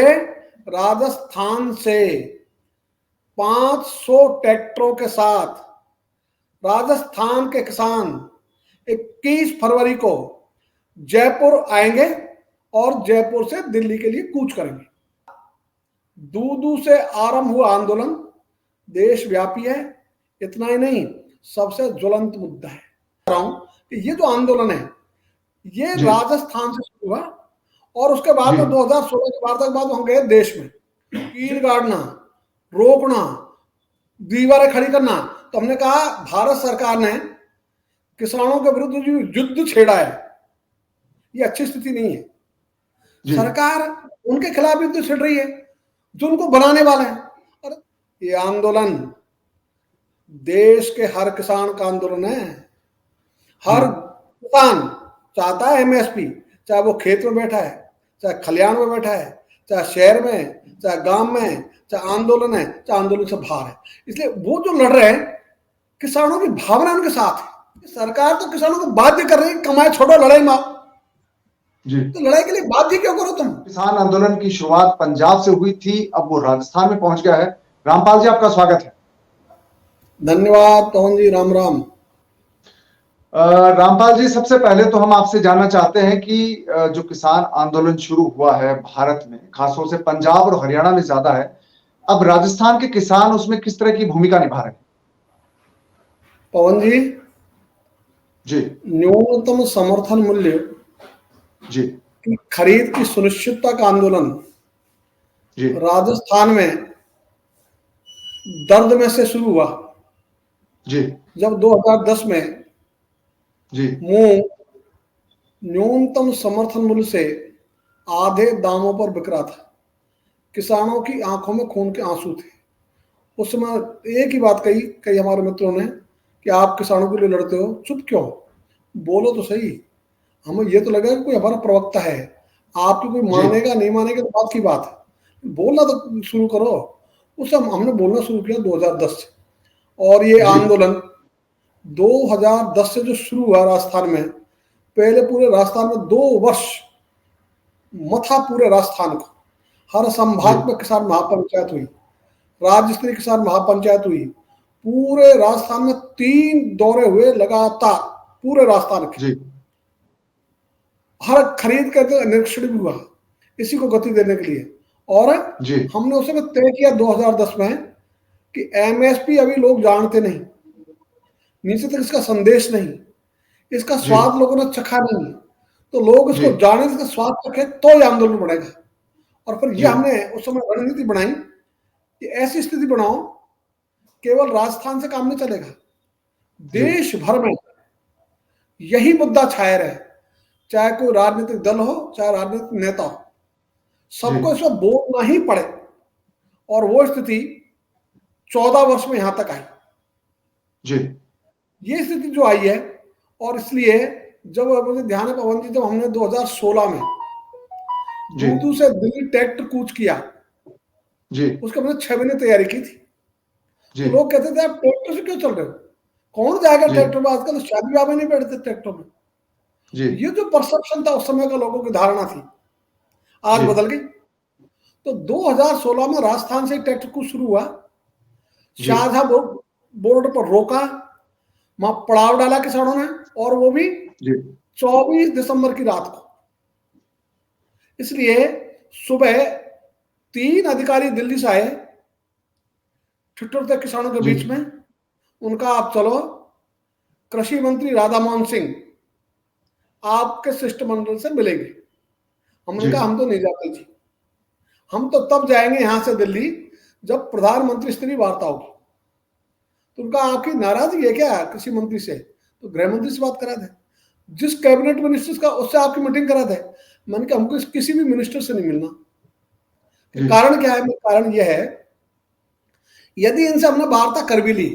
राजस्थान से 500 ट्रैक्टरों के साथ राजस्थान के किसान 21 फरवरी को जयपुर आएंगे और जयपुर से दिल्ली के लिए कूच करेंगे। दूदू से आरंभ हुआ आंदोलन देशव्यापी है। इतना ही नहीं, सबसे ज्वलंत मुद्दा है कि ये जो आंदोलन है ये राजस्थान से शुरू हुआ और उसके बाद में 2016 के बाद हम गए देश में कील गाड़ना, रोकना, दीवारें खड़ी करना। तो हमने कहा भारत सरकार ने किसानों के विरुद्ध जो युद्ध छेड़ा है ये अच्छी स्थिति नहीं है। सरकार उनके खिलाफ युद्ध छेड़ रही है जो उनको बनाने वाले हैं। और ये आंदोलन देश के हर किसान का आंदोलन है। हर किसान चाहता है एमएसपी, चाहे वो खेत में बैठा है, चाहे खलियान में बैठा है, चाहे शहर में, चाहे गांव में, चाहे आंदोलन है, चाहे आंदोलन से बाहर है। इसलिए वो जो लड़ रहे हैं किसानों की भावना उनके साथ है। सरकार तो किसानों को बाध्य कर रही है, कमाए छोड़ो लड़ाई माओ। तो लड़ाई के लिए बाध्य क्यों करो तुम? किसान आंदोलन की शुरुआत पंजाब से हुई थी, अब वो राजस्थान में पहुंच गया है। रामपाल जी, आपका स्वागत है। धन्यवाद पवन जी, राम राम। रामपाल जी, सबसे पहले तो हम आपसे जानना चाहते हैं कि जो किसान आंदोलन शुरू हुआ है भारत में, खासतौर से पंजाब और हरियाणा में ज्यादा है, अब राजस्थान के किसान उसमें किस तरह की भूमिका निभा रहे हैं? पवन जी जी, न्यूनतम समर्थन मूल्य जी की खरीद की सुनिश्चितता का आंदोलन जी राजस्थान में दर्द में से शुरू हुआ। जी, जब 2010 में जी मूंग न्यूनतम समर्थन मूल्य से आधे दामों पर बिक रहा था, किसानों की आंखों में खून के आंसू थे। उस समय एक ही बात कही कई हमारे मित्रों ने कि आप किसानों के लिए लड़ते हो, चुप क्यों, बोलो तो सही। हमें ये तो लगा कि कोई हमारा प्रवक्ता है, आपकी कोई मानेगा नहीं मानेगा तो बात की बात है, बोलना तो शुरू करो। उस समय हमने बोलना शुरू किया 2010 से, और ये आंदोलन 2010 से जो शुरू हुआ राजस्थान में, पहले पूरे राजस्थान में 2 वर्ष मथा पूरे राजस्थान को। हर संभाग में किसान महापंचायत हुई, राज्य स्तरीय किसान महापंचायत हुई, पूरे राजस्थान में 3 दौरे हुए लगातार पूरे राजस्थान के। हर खरीद का निरीक्षण भी हुआ इसी को गति देने के लिए। और हमने उस समय तय किया 2010 में कि एमएसपी अभी लोग जानते नहीं, नीचे तक इसका संदेश नहीं, इसका स्वाद लोगों ने चखा नहीं, तो लोग इसको जाने, इसका स्वाद चखे तो ये आंदोलन बढ़ेगा। और फिर ये हमने उस समय रणनीति बनाई कि ऐसी स्थिति बनाओ केवल राजस्थान से काम नहीं चलेगा, देश भर में यही मुद्दा छाया रहे, चाहे कोई राजनीतिक दल हो, चाहे राजनीतिक नेता हो, सबको इसमें बोलना ही पड़े। और वो स्थिति 14 वर्ष में यहां तक आई। ये स्थिति जो आई है, और इसलिए जब मुझे ध्यान है पवन जी, जब हमने 2016 में दूदू से दिल्ली ट्रैक्टर कूच किया, उसके हमने 6 महीने तैयारी की थी। तो लोग कहते थे आप ट्रैक्टर से क्यों चल रहे हो, कौन जाएगा ट्रैक्टर में, आजकल शादी ब्याह में नहीं बैठते ट्रैक्टर में। ये जो परसेप्शन था उस समय का, लोगों की धारणा थी, आज बदल गई। तो 2016 में राजस्थान से ट्रैक्टर कूच शुरू हुआ, शाहजहां बॉर्डर पर रोका, वहां पड़ाव डाला किसानों ने, और वो भी 24 दिसंबर की रात को। इसलिए सुबह 3 अधिकारी दिल्ली से आए, ठिठुरते किसानों के बीच में। उनका आप चलो, कृषि मंत्री राधा मोहन सिंह आपके शिष्टमंडल से मिलेंगे। हमने कहा हम तो नहीं जाते जी, हम तो तब जाएंगे यहां से दिल्ली जब प्रधानमंत्री स्तरीय वार्ता होगी। तो उनका आपकी नाराजगी है क्या कृषि मंत्री से, तो गृह मंत्री से बात करा दे, जिस कैबिनेट मिनिस्टर्स का उससे आपकी मीटिंग करा दे। मैंने कहा हमको किसी भी मिनिस्टर से नहीं मिलना। कारण क्या है? कारण यह है, यदि इनसे हमने वार्ता कर भी ली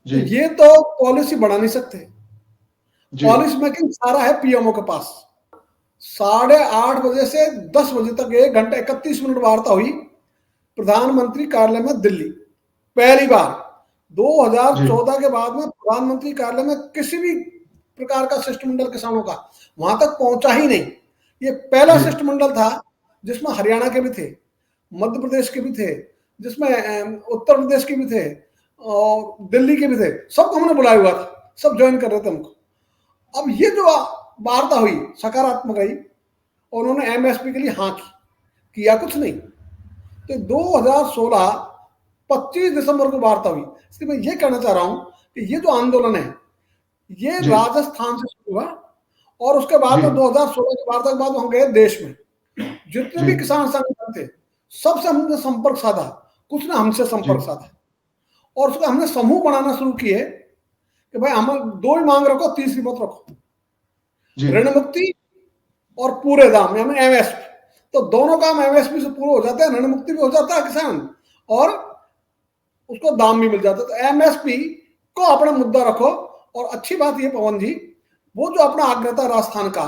तो ये तो पॉलिसी बढ़ा नहीं सकते, पॉलिसी मेकिंग सारा है पीएमओ के पास। 8:30 बजे से 10 बजे तक 1 घंटा 31 मिनट वार्ता हुई प्रधानमंत्री कार्यालय में दिल्ली। पहली बार 2014 के बाद में प्रधानमंत्री कार्यालय में किसी भी प्रकार का शिष्टमंडल किसानों का वहां तक पहुंचा ही नहीं। ये पहला शिष्टमंडल था जिसमें हरियाणा के भी थे, मध्य प्रदेश के भी थे, जिसमें उत्तर प्रदेश के भी थे और दिल्ली के भी थे, सबको हमने बुलाया हुआ था, सब ज्वाइन कर रहे थे हमको। अब ये जो वार्ता हुई सकारात्मक रही और उन्होंने एमएसपी के लिए हाँ किया कुछ नहीं। तो 2016 25 दिसंबर को वार्ता हुई। इसलिए मैं ये कहना चाह रहा हूं कि ये जो आंदोलन है ये राजस्थान से शुरू हुआ और उसके बाद में 2016 की वार्ता के बाद हम गए देश में, जितने भी किसान संगठन थे सबसे हमने संपर्क साधा, कुछ ने हमसे संपर्क साधा और उसका हमने समूह बनाना शुरू किए कि भाई हम 2 ही मांग रखो, तीसरी मत रखो, ऋण मुक्ति और पूरे दाम यानी एमएसपी। तो दोनों काम एमएसपी से पूरा हो जाता है, ऋण मुक्ति भी हो जाता है किसान और उसको दाम भी मिल जाता है। तो एमएसपी को अपना मुद्दा रखो। और अच्छी बात ये पवन जी, वो जो अपना आग्रह था राजस्थान का,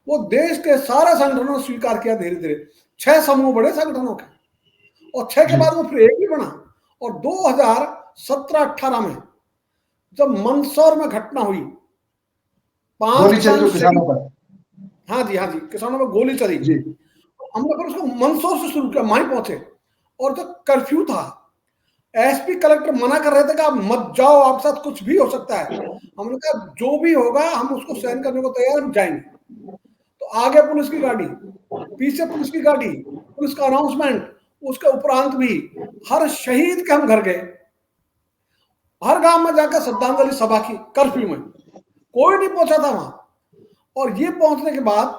वो देश के सारे संगठनों ने स्वीकार किया धीरे धीरे। 6 समूह बड़े संगठनों के और 6 के बाद वो फिर एक ही बना। और 2017-18 में जब मंदसौर में घटना हुई, 5 किसानों पर, हाँ जी किसानों में गोली चली, हमने फिर उसको मंदसौर से शुरू किया, वहीं पहुंचे। और जो कर्फ्यू था, एसपी कलेक्टर मना कर रहे थे कि आप मत जाओ, आपके साथ कुछ भी हो सकता है। हमने कहा जो भी होगा हम उसको सहन करने को तैयार, हम जाएंगे। तो आगे पुलिस की गाड़ी, पीछे पुलिस की गाड़ी, पुलिस का अनाउंसमेंट, उसके उपरांत भी हर शहीद के हम घर गए, हर गांव में जाकर श्रद्धांजलि सभा की। कर्फ्यू में कोई नहीं पहुंचा था वहां। और ये पहुंचने के बाद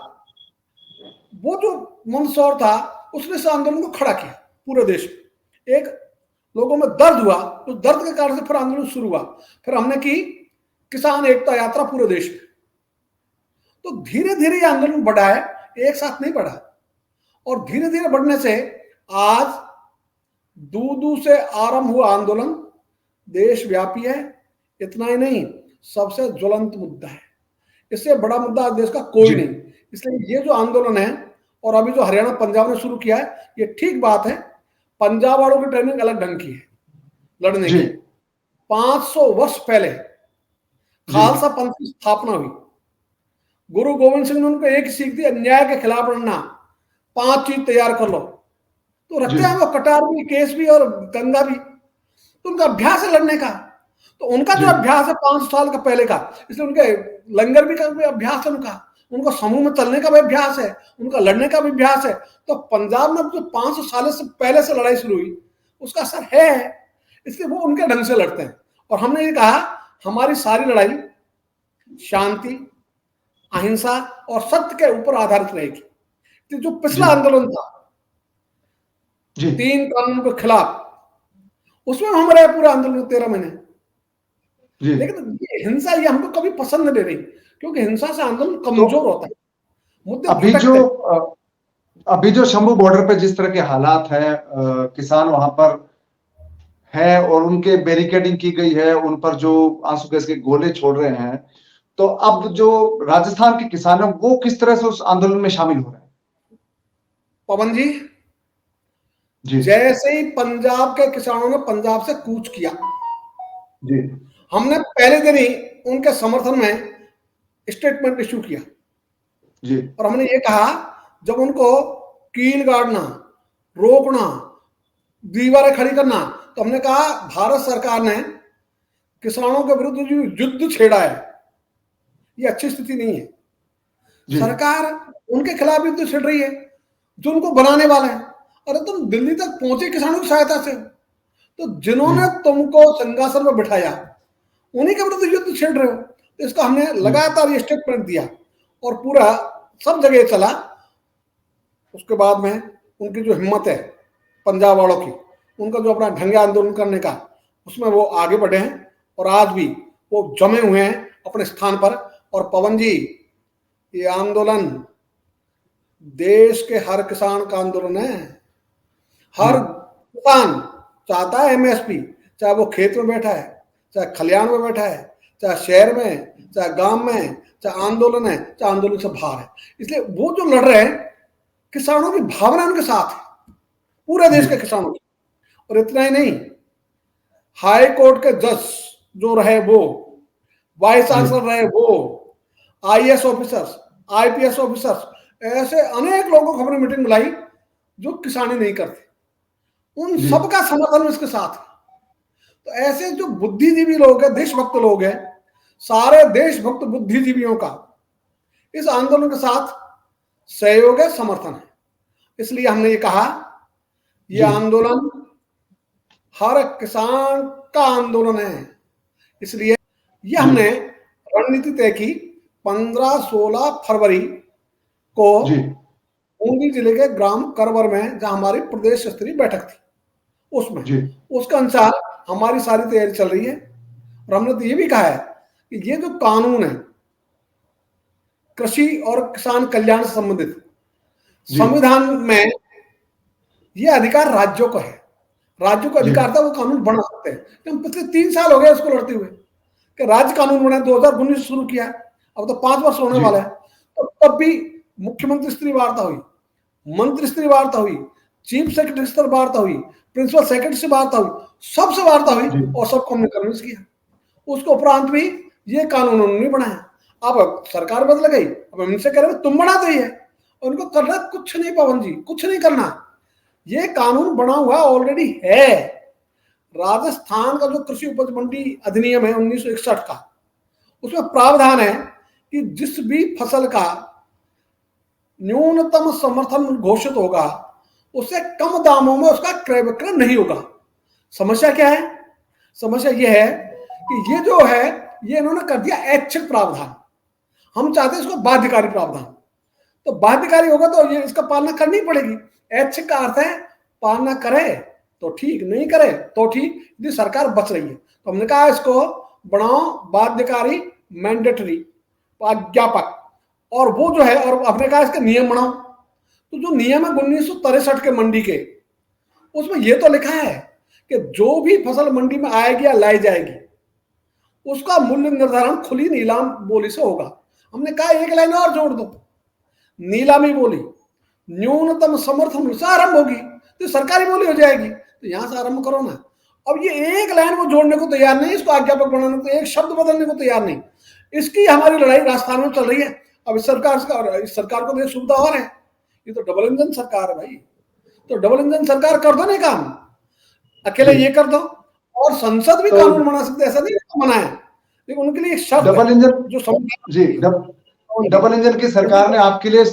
वो जो मंदसौर था उसने इस आंदोलन को खड़ा किया पूरे देश में। एक लोगों में दर्द हुआ, तो दर्द के कारण से फिर आंदोलन शुरू हुआ। फिर हमने की किसान एकता यात्रा पूरे देश में। तो धीरे धीरे ये आंदोलन बढ़ा है, एक साथ नहीं बढ़ा। और धीरे धीरे बढ़ने से आज दूर से आरंभ हुआ आंदोलन देशव्यापी है। इतना ही नहीं, सबसे ज्वलंत मुद्दा है, इससे बड़ा मुद्दा देश का कोई नहीं। इसलिए ये जो आंदोलन है और अभी जो हरियाणा पंजाब ने शुरू किया है, ये ठीक बात है। पंजाब वालों की ट्रेनिंग अलग ढंग की है लड़ने की। 500 वर्ष पहले खालसा पंथ की स्थापना हुई, गुरु गोविंद सिंह ने उनको एक ही सीख दी, अन्याय के खिलाफ लड़ना। 5 चीज तैयार कर लो, तो रखते हैं वो कटार भी, केस भी और गंगा भी। तो उनका अभ्यास है लड़ने का। तो उनका जो अभ्यास है 500 साल का पहले का, इसलिए उनके लंगर भी का भी अभ्यास है, उनका समूह में चलने का भी अभ्यास है, उनका लड़ने का भी अभ्यास है। तो पंजाब में जो 500 साल से पहले से लड़ाई शुरू हुई उसका असर है, इसलिए वो उनके ढंग से लड़ते हैं। और हमने ये कहा हमारी सारी लड़ाई शांति, अहिंसा और सत्य के ऊपर आधारित रहेगी। तो जो पिछला आंदोलन था 3 कानून के खिलाफ, उसमें हम रहे पूरा आंदोलन 13 महीने। लेकिन ये हिंसा ये हमको कभी पसंद नहीं रही, क्योंकि हिंसा से आंदोलन कमजोर होता है, मुद्दे अभी जो शंभू बॉर्डर पे जिस तरह के हालात है, किसान वहां पर है और उनके बैरिकेडिंग की गई है, उन पर जो आंसू गैस के गोले छोड़ रहे हैं, तो अब जो राजस्थान के किसान हैं वो किस तरह से उस आंदोलन में शामिल हो रहे हैं? पवन जी, जैसे ही पंजाब के किसानों ने पंजाब से कूच किया, हमने पहले दिन ही उनके समर्थन में स्टेटमेंट इश्यू किया। और हमने ये कहा, जब उनको कील गाड़ना, रोकना, दीवारें खड़ी करना, तो हमने कहा भारत सरकार ने किसानों के विरुद्ध जो युद्ध छेड़ा है ये अच्छी स्थिति नहीं है। सरकार उनके खिलाफ युद्ध छेड़ रही है जो उनको बनाने वाले हैं। अरे तुम दिल्ली तक पहुंचे किसानों की सहायता से, तो जिन्होंने तुमको सिंहासन में बिठाया उन्हीं के विरुद्ध युद्ध छेड़ रहे हो। तो इसका हमने लगातार ये स्टेटमेंट दिया और पूरा सब जगह चला। उसके बाद में उनकी जो हिम्मत है पंजाब वालों की, उनका जो अपना ढंग आंदोलन करने का, उसमें वो आगे बढ़े हैं और आज भी वो जमे हुए हैं अपने स्थान पर। और पवन जी, ये आंदोलन देश के हर किसान का आंदोलन है। हर किसान चाहता है एमएसपी, चाहे वो खेत में बैठा है, चाहे खलियान में बैठा है, चाहे शहर में, चाहे गांव में, चाहे आंदोलन है, चाहे आंदोलन से बाहर है। इसलिए वो जो लड़ रहे हैं, किसानों की भावना उनके साथ है, पूरे देश के किसानों की। और इतना ही नहीं, हाई कोर्ट के जज जो रहे वो, वाइस चांसलर रहे वो, आईएएस ऑफिसर्स, आईपीएस ऑफिसर्स, ऐसे अनेक लोगों को हमने मीटिंग बुलाई जो किसानी नहीं करते, उन सबका समर्थन इसके साथ है। तो ऐसे जो बुद्धिजीवी लोग हैं, देशभक्त लोग हैं, सारे देशभक्त बुद्धिजीवियों का इस आंदोलन के साथ सहयोग है, समर्थन है। इसलिए हमने ये कहा, ये आंदोलन हर किसान का आंदोलन है। इसलिए ये हमने रणनीति तय की 15-16 फरवरी को बूंदी जिले के ग्राम करवर में, जहां हमारी प्रदेश स्तरीय बैठक थी, उसमें उसके अनुसार हमारी सारी तैयारी चल रही है। और हमने तो ये भी कहा है कि ये जो कानून है कृषि और किसान कल्याण से संबंधित, संविधान में ये अधिकार राज्यों को है, राज्यों को अधिकार था वो कानून बना सकते हैं। हम पिछले 3 साल हो गए इसको लड़ते हुए कि राज्य कानून बने, 2019 से शुरू किया, अब तो 5 वर्ष होने वाला है। तो तब भी मुख्यमंत्री स्तरीय वार्ता हुई, मंत्री स्तरीय वार्ता हुई, चीफ सेक्रेटरी स्तर वार्ता हुई, प्रिंसिपल सेक्रेटरी से वार्ता हुई, सबसे वार्ता हुई और सबको हमने कन्विंस किया। उसके उपरांत भी ये कानून उन्होंने बनाया। अब सरकार बदल गई, अब हम इनसे कह रहे तुम बना दो ये, उनको करना कुछ नहीं, पवन जी कुछ नहीं करना। ये कानून बना हुआ ऑलरेडी है। राजस्थान का जो कृषि उपज मंडी अधिनियम है 1961 का, उसमें प्रावधान है कि जिस भी फसल का न्यूनतम समर्थन घोषित होगा उससे कम दामों में उसका क्रय विक्रय नहीं होगा। समस्या क्या है? समस्या यह है कि ये जो है ये इन्होंने कर दिया ऐच्छिक प्रावधान। हम चाहते हैं इसको बाध्यकारी प्रावधान। तो बाध्यकारी होगा तो ये इसका पालना करनी पड़ेगी। ऐच्छिक का अर्थ है पालना करे तो ठीक, नहीं करे तो ठीक, यदि सरकार बच रही है। तो हमने कहा इसको बनाओ बाध्यकारी, मैंडेटरी, प्राध्यापक, और वो जो है, और हमने कहा इसके नियम बनाओ। तो जो नियम है 1963 के मंडी के, उसमें ये तो लिखा है कि जो भी फसल मंडी में आएगी या लाई जाएगी उसका मूल्य निर्धारण खुली नीलाम बोली से होगा। हमने कहा एक लाइन और जोड़ दो, नीलामी बोली न्यूनतम समर्थन से आरंभ होगी तो सरकारी बोली हो जाएगी। तो यहां से आरंभ करो ना। अब ये एक लाइन वो जोड़ने को तैयार नहीं, इसको अध्यापक बनाने को, एक शब्द बदलने को तैयार नहीं। इसकी हमारी लड़ाई राजस्थान में चल रही है। अब इस सरकार को तो सुविधा और है, ये तो डबल इंजन सरकार है भाई। तो डबल इंजन सरकार कर दो नहीं काम, अकेले ये कर दो। और संसद भी कानून बना सकते, ऐसा नहीं बना है, लेकिन उनके लिए शर्त डबल इंजन जो जी डबल इंजन की सरकार ने आपके लिए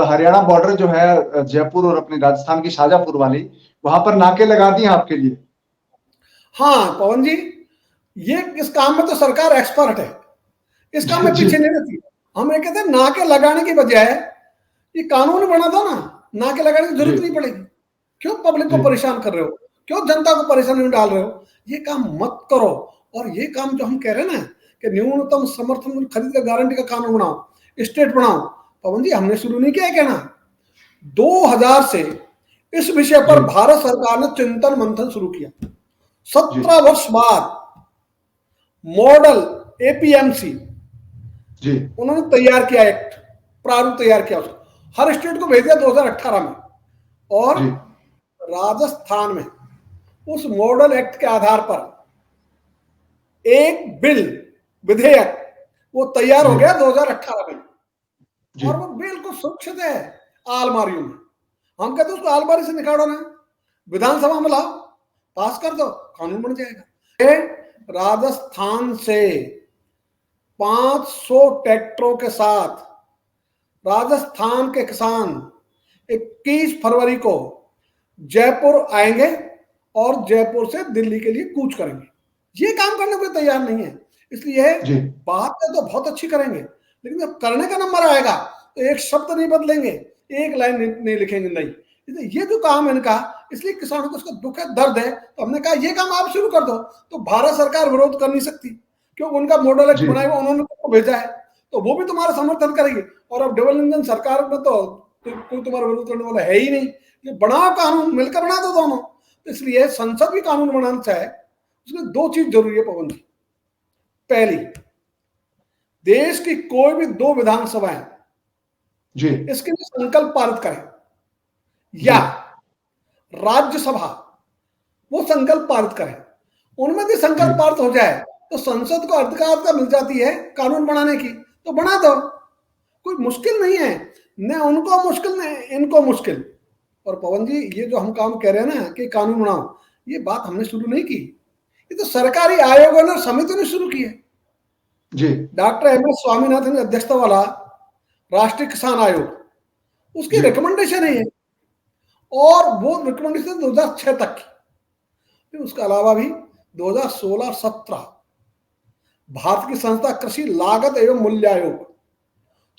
हरियाणा बॉर्डर जो है जयपुर और अपनी राजस्थान की शाजापुर वाली, वहां पर नाके लगा दी आपके लिए। हाँ पवन जी, ये इस काम में तो सरकार एक्सपर्ट है, इस काम में पीछे नहीं रहती। हम ये कहते हैं नाके लगाने की बजाय ये कानून बना दो ना, नाके लगाने की जरूरत नहीं पड़ेगी। क्यों पब्लिक को परेशान कर रहे हो, क्यों जनता को परेशानी में डाल रहे हो? ये काम मत करो। और ये काम जो हम कह रहे हैं ना कि न्यूनतम समर्थन खरीद का गारंटी का कानून बनाओ, स्टेट बनाओ, पवन जी हमने शुरू नहीं किया कहना। 2000 से इस विषय पर भारत सरकार ने चिंतन मंथन शुरू किया। 17 वर्ष बाद मॉडल एपीएमसी उन्होंने तैयार किया, एक्ट प्रारूप तैयार किया, उसको हर स्टेट को भेज दिया 2018 में। और राजस्थान में उस मॉडल एक्ट के आधार पर एक बिल, विधेयक वो तैयार हो गया 2018 में, और वो बिल्कुल सुरक्षित है आलमारियों में। हम कहते हैं उसको आलमारी से निकालो ना, विधानसभा में लाओ, पास कर दो, कानून बन जाएगा। राजस्थान से 500 ट्रैक्टरों के साथ राजस्थान के किसान 21 फरवरी को जयपुर आएंगे और जयपुर से दिल्ली के लिए कूच करेंगे। ये काम करने को तैयार नहीं है। इसलिए बात तो बहुत अच्छी करेंगे, लेकिन जब करने का नंबर आएगा तो एक शब्द नहीं बदलेंगे, एक लाइन नहीं लिखेंगे, नहीं। ये जो काम है इनका, इसलिए किसानों को इसका दुख है, दर्द है। तो हमने कहा ये काम आप शुरू कर दो। तो भारत सरकार विरोध कर नहीं सकती, क्योंकि उनका मॉडल एक्ट बनाया हुआ उन्होंने भेजा है, तो वो भी तुम्हारा समर्थन करेगी। और अब डबल इंजन सरकार में तो कोई तुम्हारा विरोध करने वाला है ही नहीं। ये बनाओ कानून, मिलकर बना दो दोनों। तो इसलिए संसद भी कानून बनाना चाहे, उसमें 2 चीज जरूरी है पवन जी। पहली, देश की कोई भी 2 विधानसभाएं इसके लिए संकल्प पारित करें, या राज्यसभा वो संकल्प पारित करें। उनमें भी संकल्प पारित हो जाए तो संसद को अधिकारता मिल जाती है कानून बनाने की, तो बना दो। कोई मुश्किल नहीं है, न उनको मुश्किल न इनको मुश्किल। और पवन जी, ये जो हम काम कह रहे हैं ना कि कानून बनाओ, ये बात हमने शुरू नहीं की, ये तो सरकारी आयोगों ने, समिति ने शुरू की है जी। Doctor MS. स्वामीनाथन की अध्यक्षता वाला राष्ट्रीय किसान आयोग, उसकी रिकमेंडेशन है ये, और वो रिकमेंडेशन 2006 तक की। फिर उसके अलावा भी 2016-17 भारत की संस्था कृषि लागत एवं मूल्य आयोग,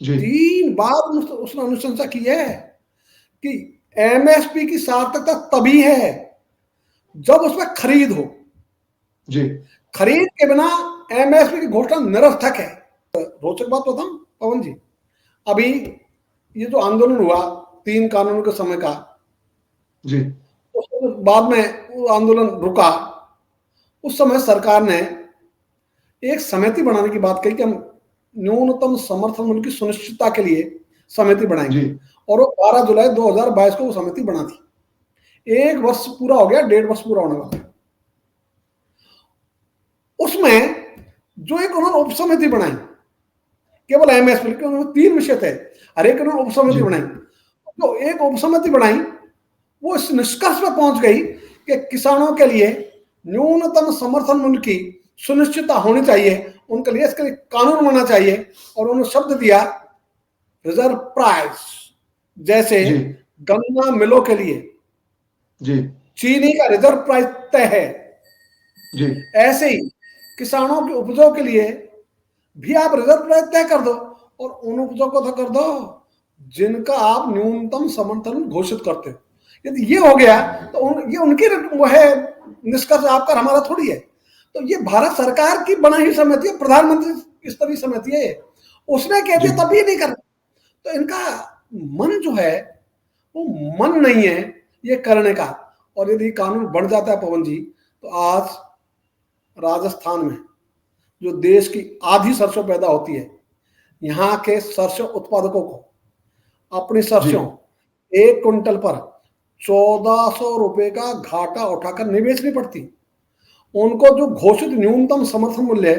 3 बार उसने अनुशंसा की है कि एमएसपी की सार्थकता तभी है जब उसमें खरीद हो। जी। खरीद के बिना एमएसपी की घोषणा निरर्थक है। रोचक बात बताऊं पवन जी, अभी ये जो आंदोलन हुआ 3 कानूनों के समय का, जी, उसके बाद में वो आंदोलन रुका, उस समय सरकार ने एक समिति बनाने की बात कही कि हम न्यूनतम समर्थन मूल्य की सुनिश्चितता के लिए समिति बनाएंगे, और वो 12 जुलाई 2022 को वो समिति बना थी। 1 वर्ष पूरा हो गया, 1.5 वर्ष पूरा होने वाला है। उसमें जो एक उन्होंने उपसमिति बनाई केवल एमएसपी के, उन्होंने 3 विषय थे, हर एक उन्होंने उपसमिति बनाई। जो एक उपसमिति बनाई वो इस निष्कर्ष पर पहुंच गई कि किसानों के लिए न्यूनतम समर्थन मूल्य की सुनिश्चितता होनी चाहिए, उनके लिए इसके लिए कानून बनना चाहिए, और उन्होंने शब्द दिया रिजर्व प्राइस। जैसे गन्ना मिलों के लिए चीनी का रिजर्व प्राइस तय है, ऐसे ही किसानों की उपजों के लिए भी आप रिजर्व प्राइस तय कर दो, और उन उपजों को तो कर दो जिनका आप न्यूनतम समर्थन घोषित करते हो। यदि ये हो गया तो ये उनकी वो है निष्कर्ष, आपका हमारा थोड़ी है। तो ये भारत सरकार की बनाई हुई समिति है, प्रधानमंत्री स्तरीय समिति है, उसने कह दिया तब ये नहीं कर। तो इनका मन जो है वो मन नहीं है ये करने का। और यदि कानून बढ़ जाता है पवन जी, तो आज राजस्थान में जो देश की आधी सरसों पैदा होती है, यहाँ के सरसों उत्पादकों को अपनी सरसों 1 क्विंटल पर 1400 रुपए का घाटा उठाकर नहीं बेचनी पड़ती। उनको जो घोषित न्यूनतम समर्थन मूल्य है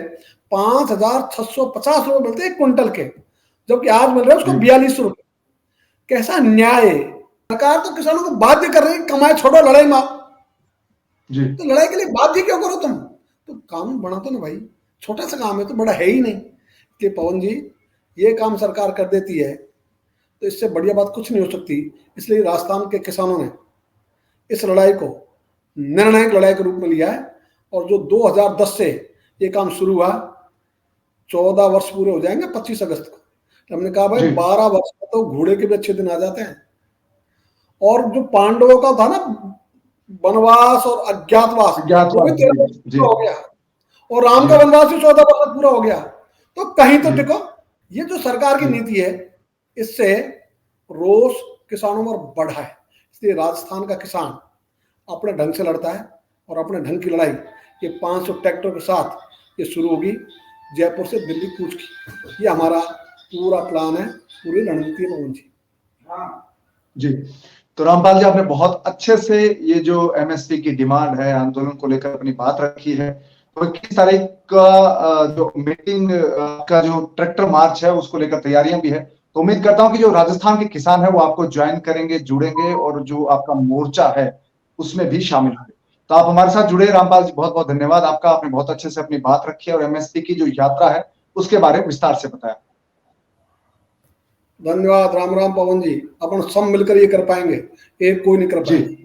5650 रुपए मिलते 1 क्विंटल के, जबकि आज मिल रहे हैं उसको 4200 रुपए। कैसा न्याय है। सरकार तो किसानों को बाध्य कर रही है, कमाए छोड़ो लड़ाई माओ। तो लड़ाई के लिए बाध्य क्यों करो तुम? तो कानून बना दो ना भाई, छोटा सा काम है तो बड़ा है ही नहीं। कि पवन जी ये काम सरकार कर देती है तो इससे बढ़िया बात कुछ नहीं हो सकती। इसलिए राजस्थान के किसानों ने इस लड़ाई को निर्णायक लड़ाई के रूप में लिया है, और जो 2010 से ये काम शुरू हुआ, 14 वर्ष पूरे हो जाएंगे 25 अगस्त को। तो हमने कहा भाई 12 वर्ष में तो घोड़े के भी अच्छे दिन आ जाते हैं। और जो पांडवों का था ना वनवास और अज्ञातवास, वो भी 13 वर्ष पूरा हो गया, और राम का वनवास भी 14 वर्ष पूरा हो गया। तो कहीं तो देखो, ये जो सरकार की नीति है इससे रोष किसानों में बढ़ा है। इसलिए राजस्थान का किसान अपने ढंग से लड़ता है, और अपने ढंग की लड़ाई ये 500 ट्रैक्टर के साथ ये शुरू होगी जयपुर से दिल्ली कूच की। ये हमारा पूरा प्लान है, पूरी रणनीति है पवन जी। तो रामपाल जी, आपने बहुत अच्छे से ये जो एमएसपी की डिमांड है, आंदोलन को लेकर अपनी बात रखी है। तो 21 तारीख का जो मीटिंग का जो ट्रैक्टर मार्च है उसको लेकर तैयारियां भी है। तो उम्मीद करता हूं कि जो राजस्थान के किसान है वो आपको ज्वाइन करेंगे, जुड़ेंगे, और जो आपका मोर्चा है उसमें भी शामिल होंगे। तो आप हमारे साथ जुड़े रामपाल जी, बहुत बहुत धन्यवाद आपका। आपने बहुत अच्छे से अपनी बात रखी है और एमएसपी की जो यात्रा है उसके बारे में विस्तार से बताया। धन्यवाद। राम राम पवन जी, अपन सब मिलकर ये कर पाएंगे, एक कोई नहीं कर पाएंगे।